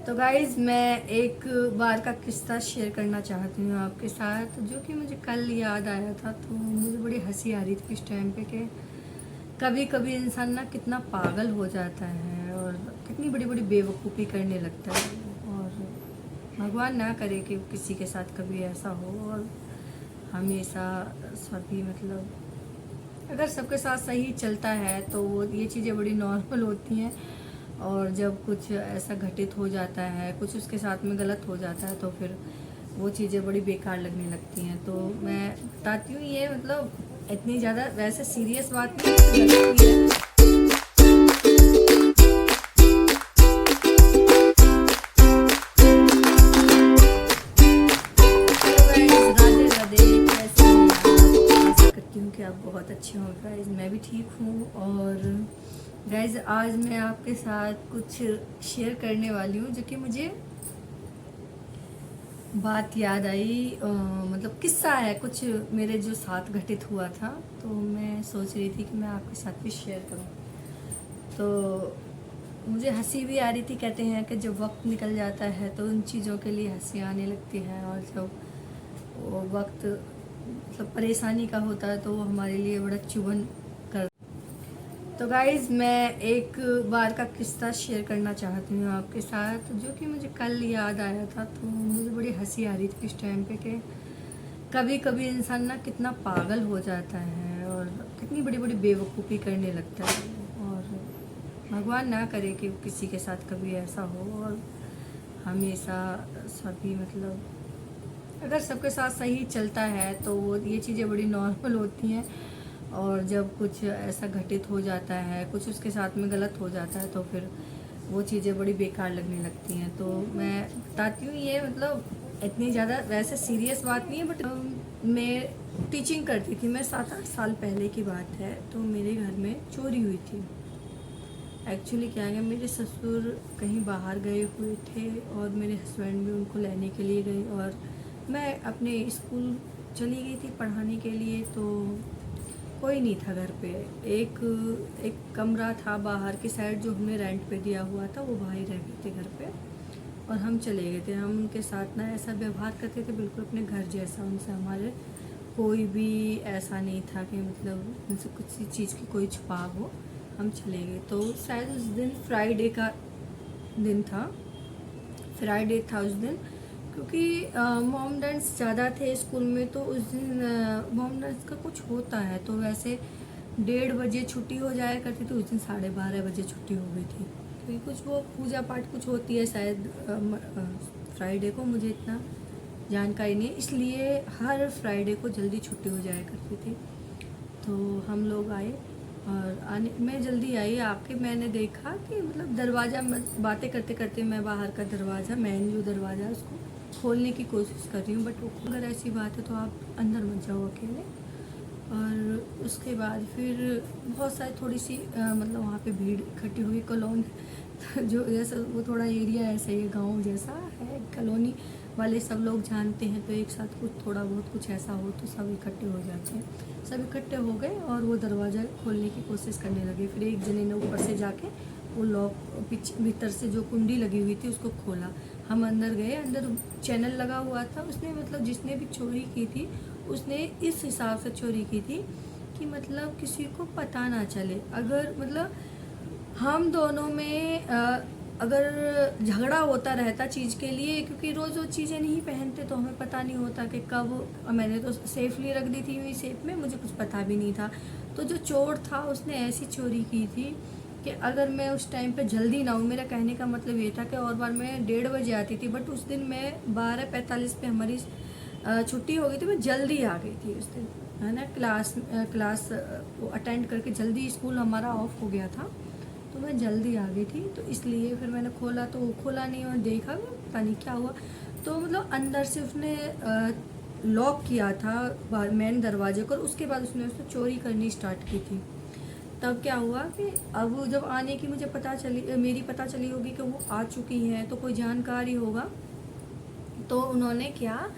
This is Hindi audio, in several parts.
तो गाइज़ मैं एक बार का किस्सा शेयर करना चाहती हूँ आपके साथ, जो कि मुझे कल याद आया था। तो मुझे बड़ी हंसी आ रही थी इस टाइम पे कि कभी कभी इंसान ना कितना पागल हो जाता है और कितनी बड़ी बड़ी बेवकूफ़ी करने लगता है। और भगवान ना करे कि किसी के साथ कभी ऐसा हो। और हमेशा सभी अगर सबके साथ सही चलता है तो वो ये चीज़ें बड़ी नॉर्मल होती हैं। और जब कुछ ऐसा घटित हो जाता है, कुछ उसके साथ में गलत हो जाता है, तो फिर वो चीज़ें बड़ी बेकार लगने लगती हैं। तो मैं बताती हूँ, ये इतनी ज़्यादा वैसे सीरियस बात नहीं है। राधे राधे, कैसे हैं आप? आशा करती हूँ कि आप बहुत अच्छे हों गाइज। मैं भी ठीक हूँ। और गाइज आज मैं आपके साथ कुछ शेयर करने वाली हूँ, जो कि मुझे बात याद आई। किस्सा है कुछ मेरे जो साथ घटित हुआ था। तो मैं सोच रही थी कि मैं आपके साथ भी शेयर करूं। तो मुझे हंसी भी आ रही थी। कहते हैं कि जब वक्त निकल जाता है तो उन चीज़ों के लिए हंसी आने लगती है, और जब वो वक्त परेशानी का होता है तो वो हमारे लिए बड़ा चुभन कर। तो गाइज़ मैं एक बार का किस्सा शेयर करना चाहती हूँ आपके साथ, जो कि मुझे कल याद आया था। तो मुझे बड़ी हंसी आ रही थी इस टाइम पे कि कभी कभी इंसान ना कितना पागल हो जाता है और कितनी बड़ी बड़ी बेवकूफ़ी करने लगता है। और भगवान ना करे कि किसी के साथ कभी ऐसा हो। और हमेशा सभी अगर सबके साथ सही चलता है तो वो ये चीज़ें बड़ी नॉर्मल होती हैं। और जब कुछ ऐसा घटित हो जाता है, कुछ उसके साथ में गलत हो जाता है, तो फिर वो चीज़ें बड़ी बेकार लगने लगती हैं। तो मैं बताती हूँ, ये इतनी ज़्यादा वैसे सीरियस बात नहीं है, बट मैं टीचिंग करती थी। मैं 7-8 साल पहले की बात है। तो मेरे घर में चोरी हुई थी। एक्चुअली क्या है, मेरे ससुर कहीं बाहर गए हुए थे और मेरे हस्बैंड भी उनको लेने के लिए गए, और मैं अपने स्कूल चली गई थी पढ़ाने के लिए। तो कोई नहीं था घर पे। एक एक कमरा था बाहर की साइड, जो हमने रेंट पे दिया हुआ था। वो भाई रह गए थे घर पे और हम चले गए थे। हम उनके साथ ना ऐसा व्यवहार करते थे, बिल्कुल अपने घर जैसा। उनसे हमारे कोई भी ऐसा नहीं था कि उनसे कुछ चीज़ की कोई छुपाव हो। हम चले गए। तो शायद उस दिन फ्राइडे का दिन था। फ्राइडे था उस दिन, क्योंकि मॉम डैड्स ज़्यादा थे स्कूल में। तो उस दिन मॉम डैड्स का कुछ होता है, तो वैसे 1:30 बजे छुट्टी हो जाया करती थी। उस दिन 12:30 बजे छुट्टी हो गई थी, क्योंकि कुछ वो पूजा पाठ कुछ होती है शायद फ्राइडे को। मुझे इतना जानकारी नहीं है, इसलिए हर फ्राइडे को जल्दी छुट्टी हो जाया करती थी। तो हम लोग आए, और मैं जल्दी आई। आके मैंने देखा कि दरवाज़ा, बातें करते करते मैं बाहर का दरवाज़ा, मेन जो दरवाज़ा है उसको खोलने की कोशिश कर रही हूँ। बट वो, अगर ऐसी बात है तो आप अंदर मत जाओ अकेले। और उसके बाद फिर बहुत सारी थोड़ी सी वहाँ पे भीड़ इकट्ठी हुई। कॉलोनी जो जैसा वो थोड़ा एरिया ऐसा ही गांव जैसा है, कॉलोनी वाले सब लोग जानते हैं। तो एक साथ कुछ थोड़ा बहुत कुछ ऐसा हो तो सब इकट्ठे हो जाते हैं। सब इकट्ठे हो गए और वो दरवाज़ा खोलने की कोशिश करने लगे। फिर एक जने ने ऊपर से जाके वो लॉक, भीतर से जो कुंडी लगी हुई थी उसको खोला। हम अंदर गए। अंदर चैनल लगा हुआ था। उसने जिसने भी चोरी की थी उसने इस हिसाब से चोरी की थी कि किसी को पता ना चले। अगर हम दोनों में अगर झगड़ा होता रहता चीज़ के लिए, क्योंकि रोज़ वो चीज़ें नहीं पहनते तो हमें पता नहीं होता कि कब। मैंने तो सेफली रख दी थी वही सेफ में, मुझे कुछ पता भी नहीं था। तो जो चोर था उसने ऐसी चोरी की थी कि अगर मैं उस टाइम पे जल्दी ना हूँ, मेरा कहने का मतलब ये था कि और बार मैं 1:30 बजे आती थी, बट उस दिन मैं 12:45 पे हमारी छुट्टी हो गई थी। मैं जल्दी आ गई थी उस दिन, है ना। क्लास वो अटेंड करके जल्दी स्कूल हमारा ऑफ हो गया था। तो मैं जल्दी आ गई थी, तो इसलिए फिर मैंने खोला तो वो खोला नहीं, और देखा पता नहीं क्या हुआ। तो अंदर से उसने लॉक किया था मेन दरवाजे को, उसके बाद उसने चोरी करनी स्टार्ट की थी। तब क्या हुआ कि अब जब आने की मुझे मेरी पता चली होगी कि वो आ चुकी हैं, तो कोई जानकारी होगा। तो उन्होंने क्या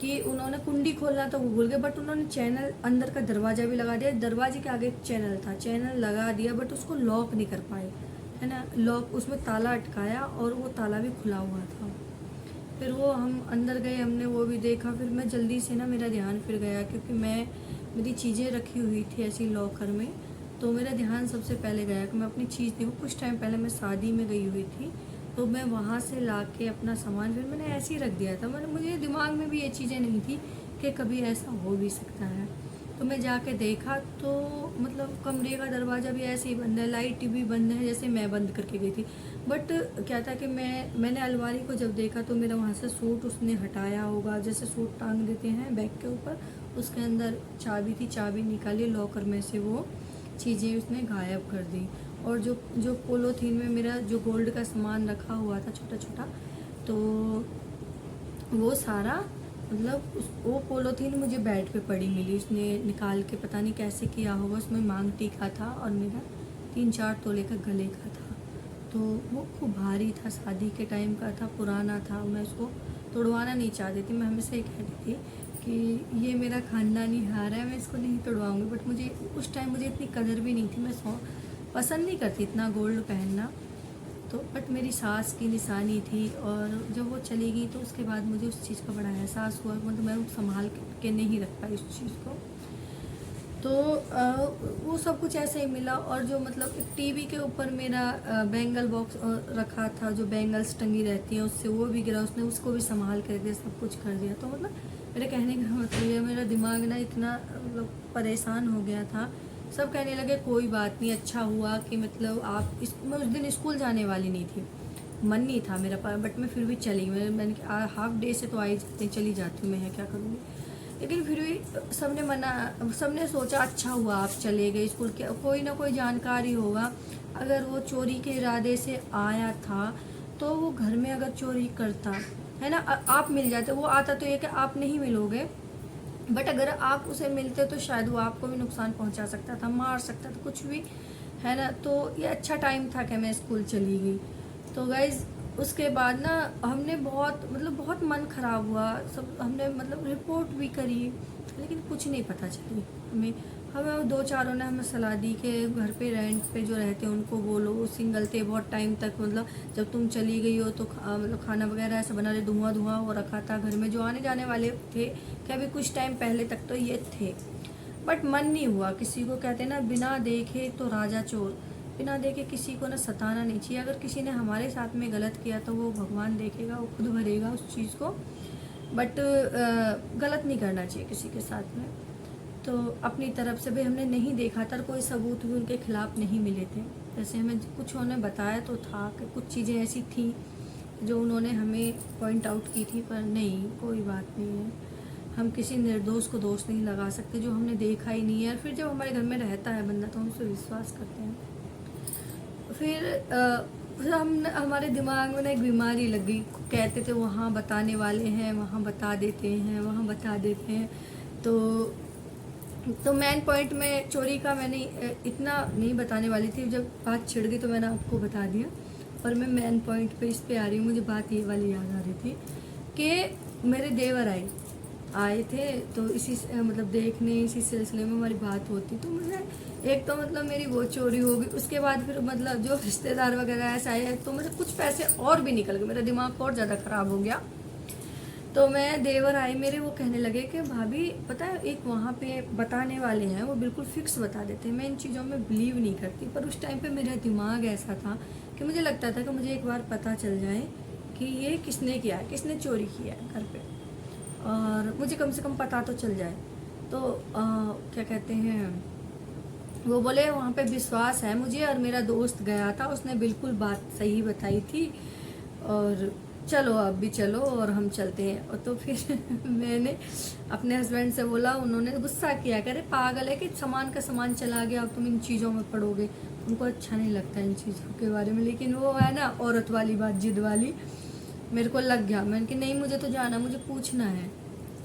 कि उन्होंने कुंडी खोलना तो वो भूल गए, बट उन्होंने चैनल, अंदर का दरवाज़ा भी लगा दिया। दरवाजे के आगे एक चैनल था, चैनल लगा दिया, बट उसको लॉक नहीं कर पाए। है ना, लॉक उसमें ताला अटकाया और वो ताला भी खुला हुआ था। फिर वो हम अंदर गए, हमने वो भी देखा। फिर मैं जल्दी से ना, मेरा ध्यान फिर गया क्योंकि मेरी चीज़ें रखी हुई थी ऐसी लॉकर में, तो मेरा ध्यान सबसे पहले गया कि मैं अपनी चीज़ देखूँ। कुछ टाइम पहले मैं शादी में गई हुई थी, तो मैं वहाँ से ला के अपना सामान फिर मैंने ऐसे ही रख दिया था। मुझे दिमाग में भी ये चीज़ें नहीं थी कि कभी ऐसा हो भी सकता है। तो मैं जाके देखा तो मतलब कमरे का दरवाज़ा भी ऐसे ही बंद है, लाइट भी बंद है, जैसे मैं बंद करके गई थी। बट क्या था कि मैंने अलमारी को जब देखा तो मेरा वहाँ से सूट उसने हटाया होगा, जैसे सूट टांग देते हैं बैग के ऊपर, उसके अंदर चाबी थी, चाबी निकाली लॉकर में से, वो चीज़ें उसने गायब कर दी। और जो पोलोथीन में मेरा जो गोल्ड का सामान रखा हुआ था छोटा छोटा, तो वो सारा मतलब वो पोलोथीन मुझे बेड पे पड़ी मिली। उसने निकाल के पता नहीं कैसे किया होगा, उसमें मांग टीका था और मेरा 3-4 तोले का गले का था। तो वो खूब भारी था, शादी के टाइम का था, पुराना था। मैं उसको तोड़वाना नहीं चाहती थी। मैं हमेशा ये कहती थी कि ये मेरा खानदानी हार है, मैं इसको नहीं तोड़वाऊँगी। बट मुझे उस टाइम मुझे इतनी कदर भी नहीं थी, मैं पसंद नहीं करती इतना गोल्ड पहनना। तो बट मेरी सास की निशानी थी, और जब वो चली गई तो उसके बाद मुझे उस चीज़ का बड़ा एहसास हुआ। मतलब मैं संभाल के नहीं रख पाई उस चीज़ को। तो वो सब कुछ ऐसे ही मिला। और जो मतलब एक टीवी के ऊपर मेरा बैंगल बॉक्स रखा था, जो बैंगल्स टंगी रहती हैं, उससे वो भी गिरा। उसने उसको भी संभाल कर दिया, सब कुछ कर दिया। तो मतलब मेरे कहने का मतलब ये, मेरा दिमाग ना इतना मतलब परेशान हो गया था। सब कहने लगे कोई बात नहीं, अच्छा हुआ कि मतलब मैं उस दिन स्कूल जाने वाली नहीं थी, मन नहीं था मेरा, बट मैं फिर भी चली। मैंने हाफ डे से तो आई चली जाती हूँ, मैं क्या करूँगी। लेकिन फिर भी सबने सोचा अच्छा हुआ आप चले गए स्कूल के, कोई ना कोई जानकारी होगा। अगर वो चोरी के इरादे से आया था तो वो घर में अगर चोरी करता है ना, आप मिल जाते। वो आता तो ये कि आप नहीं मिलोगे, बट अगर आप उसे मिलते तो शायद वो आपको भी नुकसान पहुंचा सकता था, मार सकता था, कुछ भी, है ना। तो ये अच्छा टाइम था कि मैं स्कूल चली गई। तो गाइज उसके बाद ना हमने बहुत मन ख़राब हुआ। सब हमने मतलब रिपोर्ट भी करी, लेकिन कुछ नहीं पता चली हमें 2-4 ने हमें सलाह दी कि घर पे रेंट पे जो रहते हैं उनको बोलो, वो सिंगल थे बहुत टाइम तक। मतलब जब तुम चली गई हो तो मतलब खाना वगैरह ऐसा बना रहे, धुआं हो रखा था घर में। जो आने जाने वाले थे कि अभी कुछ टाइम पहले तक तो ये थे, बट मन नहीं हुआ किसी को। कहते ना, बिना देखे तो राजा चोर। बिना देखे किसी को ना सताना नहीं चाहिए। अगर किसी ने हमारे साथ में गलत किया तो वो भगवान देखेगा, वो खुद भरेगा उस चीज़ को। बट गलत नहीं करना चाहिए किसी के साथ में। तो अपनी तरफ से भी हमने नहीं देखा था, कोई सबूत भी उनके खिलाफ नहीं मिले थे। जैसे हमें कुछ उन्होंने बताया तो था कि कुछ चीज़ें ऐसी थी जो उन्होंने हमें पॉइंट आउट की थी, पर नहीं, कोई बात नहीं है। हम किसी निर्दोष को दोष नहीं लगा सकते जो हमने देखा ही नहीं है। और फिर जब हमारे घर में रहता है बंदा तो हम उस पर विश्वास करते हैं। फिर हमारे दिमाग में ना एक बीमारी लग गई। कहते थे वहाँ बताने वाले हैं, वहाँ बता देते हैं, वहाँ बता देते हैं। तो मेन पॉइंट में चोरी का मैंने इतना नहीं बताने वाली थी। जब बात छिड़ गई तो मैंने आपको बता दिया। और मैं मेन पॉइंट पे इस पे आ रही हूँ। मुझे बात ये वाली याद आ रही थी कि मेरे देवर आए थे, तो मतलब देखने इसी सिलसिले में हमारी बात होती। तो मुझे एक तो मतलब मेरी वो चोरी हो गई, उसके बाद फिर मतलब जो रिश्तेदार वगैरह ऐसे आए तो मुझे कुछ पैसे और भी निकल गए, मेरा दिमाग और ज़्यादा ख़राब हो गया। तो मैं देवर आए मेरे, वो कहने लगे कि भाभी पता है एक वहाँ पे बताने वाले हैं, वो बिल्कुल फिक्स बता देते हैं। मैं इन चीज़ों में बिलीव नहीं करती, पर उस टाइम पे मेरा दिमाग ऐसा था कि मुझे लगता था कि मुझे एक बार पता चल जाए कि ये किसने किया है, किसने चोरी किया है घर पे, और मुझे कम से कम पता तो चल जाए। तो क्या कहते हैं, वो बोले वहाँ पे विश्वास है मुझे, और मेरा दोस्त गया था, उसने बिल्कुल बात सही बताई थी, और चलो आप भी चलो और हम चलते हैं। और तो फिर मैंने अपने हस्बैंड से बोला, उन्होंने गुस्सा किया, कह रहे पागल है कि सामान का सामान चला गया, अब तुम इन चीज़ों में पड़ोगे। उनको अच्छा नहीं लगता इन चीज़ों के बारे में, लेकिन वो है ना औरत वाली बात, जिद वाली, मेरे को लग गया। मैंने कि नहीं, मुझे तो जाना, मुझे पूछना है,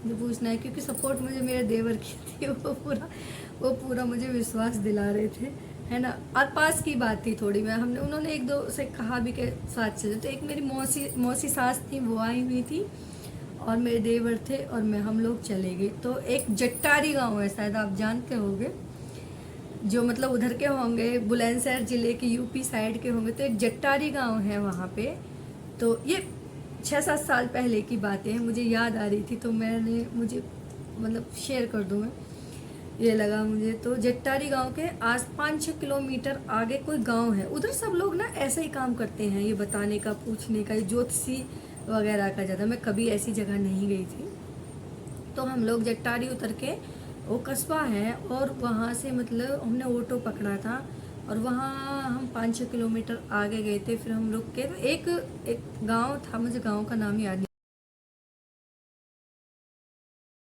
मुझे पूछना है, क्योंकि सपोर्ट मुझे मेरे देवर की थी। वो पूरा मुझे विश्वास दिला रहे थे, है ना। और पास की बात थी थोड़ी, मैं उन्होंने एक दो से कहा भी के साथ चले। तो एक मेरी मौसी सास थी, वो आई हुई थी, और मेरे देवर थे, और हम लोग चले गए। तो एक जट्टारी गांव है, शायद आप जानते होंगे। जो मतलब उधर के होंगे, बुलंदशहर जिले के यूपी साइड के होंगे, तो एक जट्टारी गांव है वहाँ पे। तो ये 6-7 साल पहले की बातें हैं, मुझे याद आ रही थी तो मैंने मुझे मतलब शेयर कर दूँ मैं, ये लगा मुझे। तो जट्टारी गांव के आस 5-6 किलोमीटर आगे कोई गांव है, उधर सब लोग ना ऐसा ही काम करते हैं, ये बताने का, पूछने का, ये ज्योतिषी वगैरह का ज़्यादा। मैं कभी ऐसी जगह नहीं गई थी। तो हम लोग जट्टारी उतर के, वो कस्बा है, और वहाँ से मतलब हमने ऑटो पकड़ा था, और वहाँ हम 5-6 किलोमीटर आगे गए थे। फिर हम लोग के एक गांव था, मुझे गांव का नाम याद नहीं।